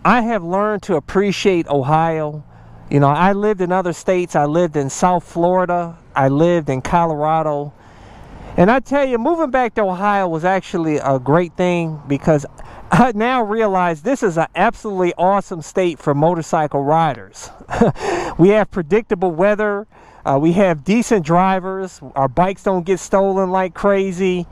I have learned to appreciate Ohio. You know, I lived in other states. I lived in South Florida. I lived in Colorado. And I tell you, moving back to Ohio was actually a great thing, because I now realize this is an absolutely awesome state for motorcycle riders. We have predictable weather. We have decent drivers. Our bikes don't get stolen like crazy.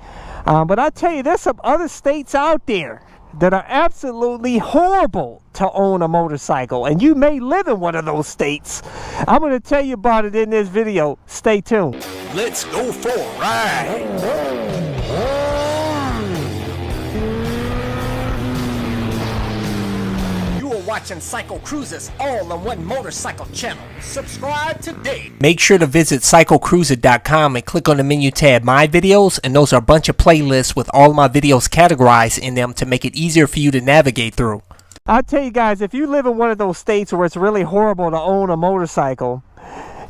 But I tell you, there's some other states out there that are absolutely horrible to own a motorcycle, and you may live in one of those states. I'm going to tell you about it in this video. Stay tuned. Let's go for a ride. Watching CycleCruza's all-in-one motorcycle channel. Subscribe today. Make sure to visit CycleCruza.com and click on the menu tab My Videos, and those are a bunch of playlists with all of my videos categorized in them to make it easier for you to navigate through. I'll tell you guys, if you live in one of those states where it's really horrible to own a motorcycle,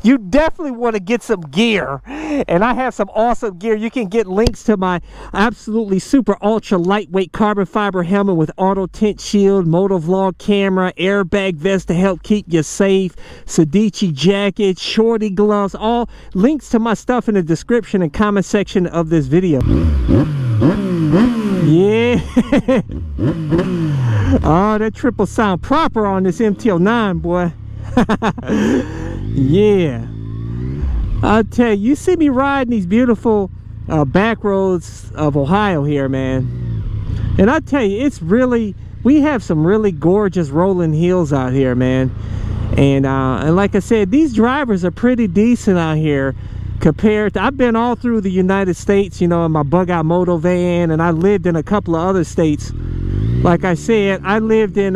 you definitely want to get some gear, and I have some awesome gear. You can get links to my absolutely super ultra lightweight carbon fiber helmet with auto tint shield, motovlog camera, airbag vest to help keep you safe, Sedici jacket, shorty gloves, all links to my stuff in the description and comment section of this video. Yeah. Oh, that triple sound proper on this MT-09, boy. Yeah, I'll tell you, you see me riding these beautiful back roads of Ohio here, man, and I tell you, it's really, we have some really gorgeous rolling hills out here, man, and like I said, these drivers are pretty decent out here compared to, I've been all through the United States, you know, in my bug out moto van, and I lived in a couple of other states. Like I said, I lived in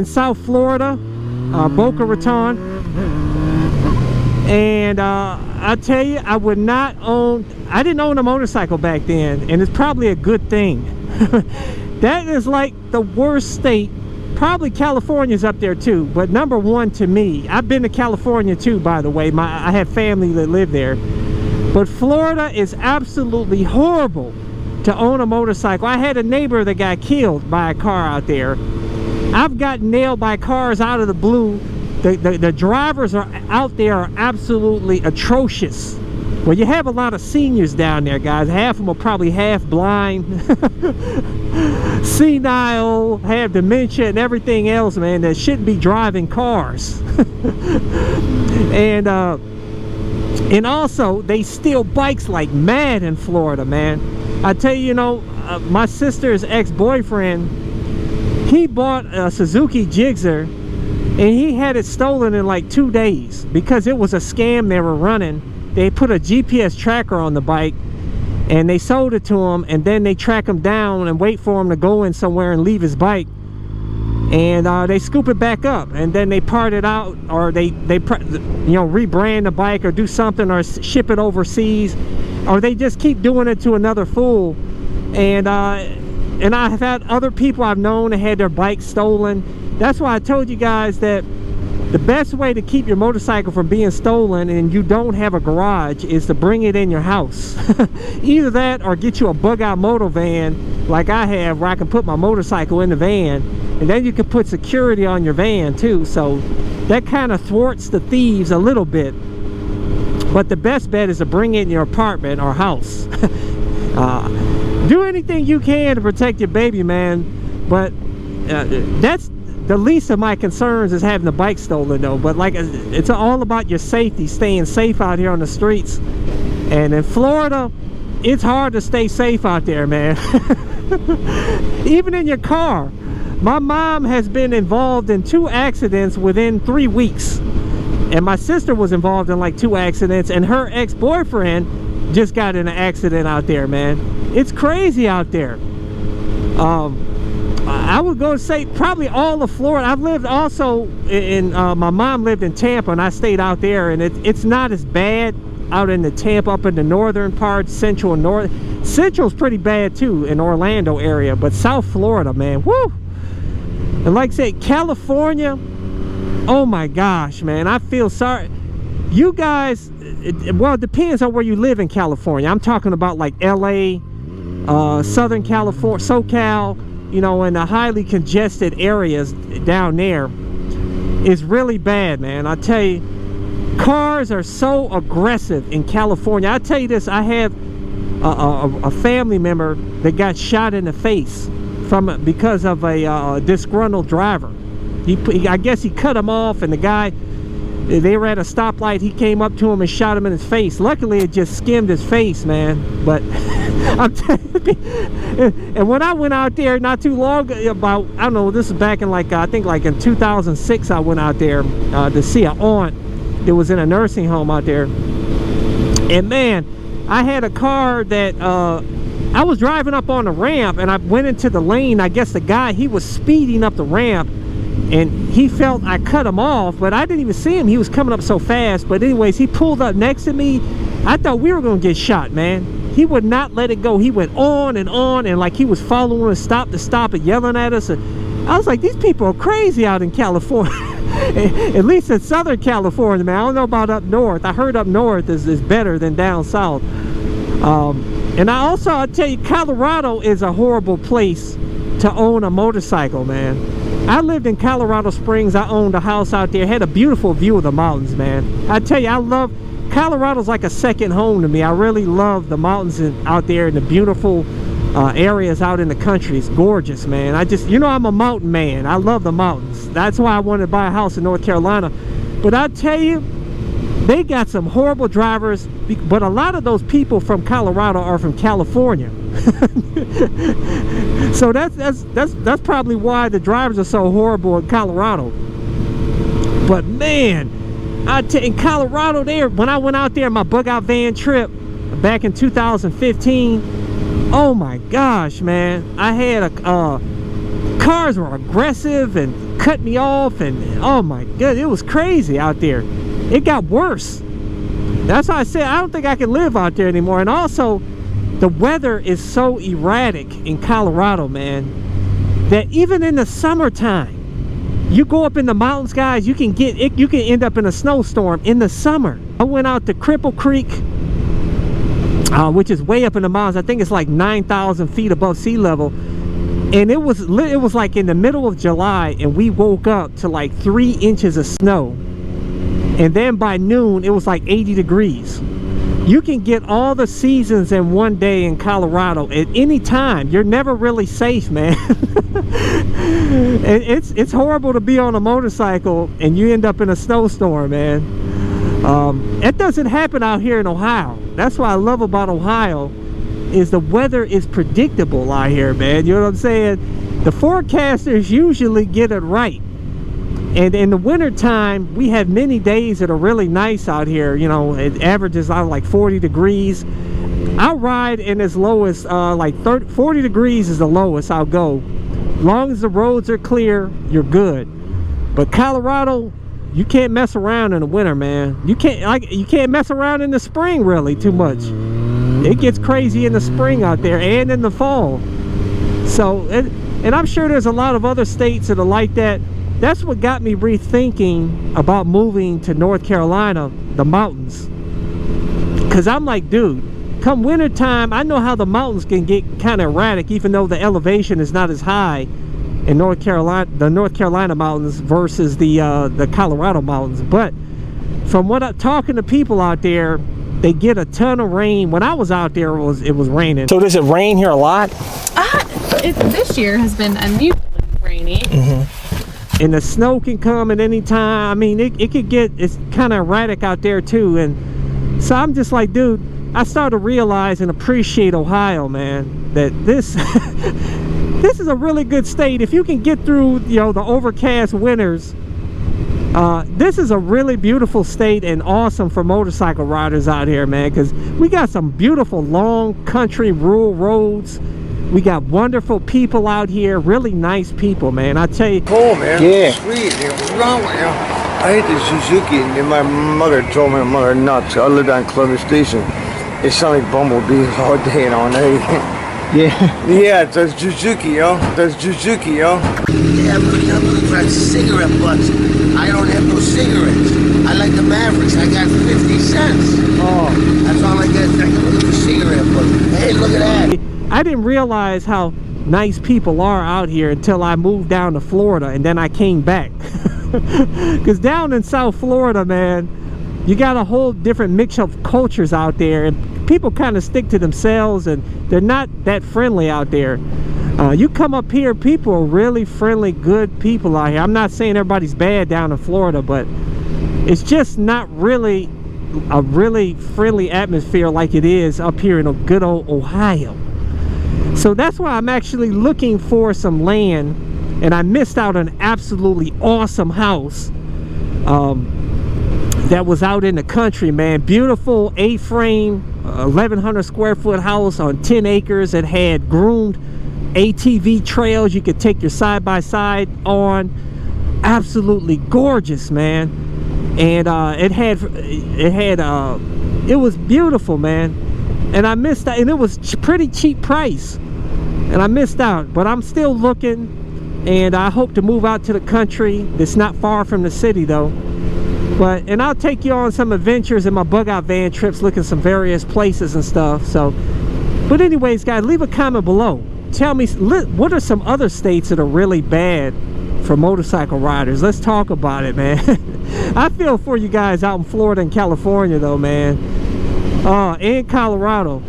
South Florida, Boca Raton, and I tell you, I didn't own a motorcycle back then, and it's probably a good thing. That is like the worst state. Probably California's up there too, but number one to me. I've been to California too, by the way. I have family that live there, but Florida is absolutely horrible to own a motorcycle. I had a neighbor that got killed by a car out there. I've gotten nailed by cars out of the blue. The drivers are out there are absolutely atrocious. Well, you have a lot of seniors down there, guys. Half of them are probably half blind, senile, have dementia and everything else, man, that shouldn't be driving cars. And also, they steal bikes like mad in Florida, man. I tell you, you know, my sister's ex-boyfriend, he bought a Suzuki Gixxer, and he had it stolen in like 2 days because it was a scam they were running. They put a GPS tracker on the bike, and they sold it to him, and then they track him down and wait for him to go in somewhere and leave his bike, and they scoop it back up, and then they part it out, or they rebrand the bike or do something, or ship it overseas, or they just keep doing it to another fool. And I have had other people I've known that had their bikes stolen. That's why I told you guys that the best way to keep your motorcycle from being stolen, and you don't have a garage, is to bring it in your house. Either that, or get you a bug out moto van like I have, where I can put my motorcycle in the van, and then you can put security on your van too, so that kind of thwarts the thieves a little bit. But the best bet is to bring it in your apartment or house. Do anything you can to protect your baby, man, but that's the least of my concerns, is having the bike stolen, though. But like, it's all about your safety, staying safe out here on the streets. And in Florida, it's hard to stay safe out there, man. Even in your car. My mom has been involved in 2 accidents within 3 weeks, and my sister was involved in like 2 accidents, and her ex-boyfriend just got in an accident out there, man. It's crazy out there. I would go and say probably all of Florida. I've lived also in my mom lived in Tampa, and I stayed out there, and it's not as bad out in the Tampa, up in the northern part, central and north. Central's pretty bad too in Orlando area, but South Florida, man, woo. And like I said, California, oh my gosh, man, I feel sorry. You guys, well, it depends on where you live in California. I'm talking about like LA, Southern California, SoCal, you know, in the highly congested areas down there is really bad, man. I tell you, cars are so aggressive in California. I tell you this, I have a family member that got shot in the face because of a disgruntled driver. I guess he cut him off, and the guy, they were at a stoplight. He came up to him and shot him in his face. Luckily, it just skimmed his face, man. But I'm telling you, and when I went out there not too long, about, I don't know, this is back in like, I think like in 2006, I went out there to see an aunt that was in a nursing home out there. And man, I had a car that I was driving up on the ramp, and I went into the lane. I guess the guy, he was speeding up the ramp, and he felt I cut him off, but I didn't even see him. He was coming up so fast. But anyways, he pulled up next to me. I thought we were going to get shot, man. He would not let it go. He went on, and like he was following us stop to stop and yelling at us. And I was like, these people are crazy out in California. At least in Southern California, man. I don't know about up north. I heard up north is better than down south. And I'll tell you, Colorado is a horrible place to own a motorcycle, man. I lived in Colorado Springs. I owned a house out there. Had a beautiful view of the mountains, man. I tell you, I love Colorado's like a second home to me. I really love the mountains out there and the beautiful areas out in the country. It's gorgeous, man. I just, you know, I'm a mountain man. I love the mountains. That's why I wanted to buy a house in North Carolina. But I tell you, they got some horrible drivers, but a lot of those people from Colorado are from California. So that's probably why the drivers are so horrible in Colorado. But man, in Colorado there, when I went out there my bug out van trip back in 2015, oh my gosh, man, I had cars were aggressive and cut me off, and oh my god, it was crazy out there. It got worse. That's why I said I don't think I can live out there anymore. And also, the weather is so erratic in Colorado, man, that even in the summertime, you go up in the mountains, guys, you can end up in a snowstorm in the summer. I went out to Cripple Creek, which is way up in the mountains. I think it's like 9,000 feet above sea level. And it was like in the middle of July, and we woke up to like 3 inches of snow. And then by noon, it was like 80 degrees. You can get all the seasons in one day in Colorado at any time. You're never really safe, man. It's horrible to be on a motorcycle and you end up in a snowstorm, man. It doesn't happen out here in Ohio. That's what I love about Ohio, is the weather is predictable out here, man. You know what I'm saying? The forecasters usually get it right. And in the winter time, we have many days that are really nice out here. You know, it averages out like 40 degrees. I'll ride in as low as like 40 degrees is the lowest I'll go. As long as the roads are clear, you're good. But Colorado, you can't mess around in the winter, man. You can't mess around in the spring really too much. It gets crazy in the spring out there and in the fall. So, and I'm sure there's a lot of other states that are like that. That's what got me rethinking about moving to North Carolina, the mountains. Because I'm like, dude, come wintertime, I know how the mountains can get kind of erratic, even though the elevation is not as high in North Carolina, the North Carolina mountains versus the Colorado mountains. But from what I'm talking to people out there, they get a ton of rain. When I was out there, it was raining. So does it rain here a lot? This year has been unusually rainy. Mm-hmm. And the snow can come at any time. I mean, it could get, it's kind of erratic out there too. And so I'm just like, dude, I started to realize and appreciate Ohio, man, that this this is a really good state. If you can get through, you know, the overcast winters, this is a really beautiful state and awesome for motorcycle riders out here, man, because we got some beautiful long country rural roads. We got wonderful people out here, really nice people, man. I tell you. Cool, man. Yeah. Sweet. What's wrong with you? I hate the Suzuki, and my mother told my mother nuts. I lived on Clover Station. It sounded like bumblebees all day and all night. Yeah. Yeah, it's a Suzuki, yo. That's Suzuki, yo. Yeah, I'm looking for cigarette butts. I don't have no cigarettes. I like the Mavericks. I got 50 cents. Oh. That's all I get. I'm looking for cigarette butts. Hey, look at that. I didn't realize how nice people are out here until I moved down to Florida, and then I came back. Because down in South Florida, man, you got a whole different mix of cultures out there, and people kind of stick to themselves, and they're not that friendly out there. You come up here, people are really friendly, good people out here. I'm not saying everybody's bad down in Florida, but it's just not really a really friendly atmosphere like it is up here in a good old Ohio. So that's why I'm actually looking for some land, and I missed out on an absolutely awesome house that was out in the country, man. Beautiful 8-frame 1,100 square foot house on 10 acres. It had groomed ATV trails you could take your side-by-side on. Absolutely gorgeous, man. And it was beautiful, man. And I missed out, and it was pretty cheap price, and I missed out. But I'm still looking, and I hope to move out to the country. It's not far from the city though. And I'll take you on some adventures in my bug out van trips, looking some various places and stuff. So, but anyways, guys, leave a comment below. Tell me, what are some other states that are really bad for motorcycle riders? Let's talk about it, man. I feel for you guys out in Florida and California though, man. And Colorado.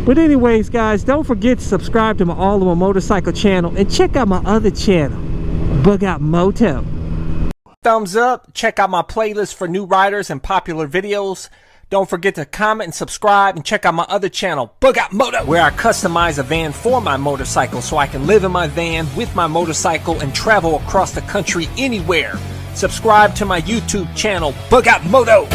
But anyways, guys, don't forget to subscribe to my All of My Motorcycle channel, and check out my other channel, Bug Out Moto. Thumbs up, check out my playlist for new riders and popular videos. Don't forget to comment and subscribe, and check out my other channel, Bug Out Moto, where I customize a van for my motorcycle so I can live in my van with my motorcycle and travel across the country anywhere. Subscribe to my YouTube channel, Bug Out Moto.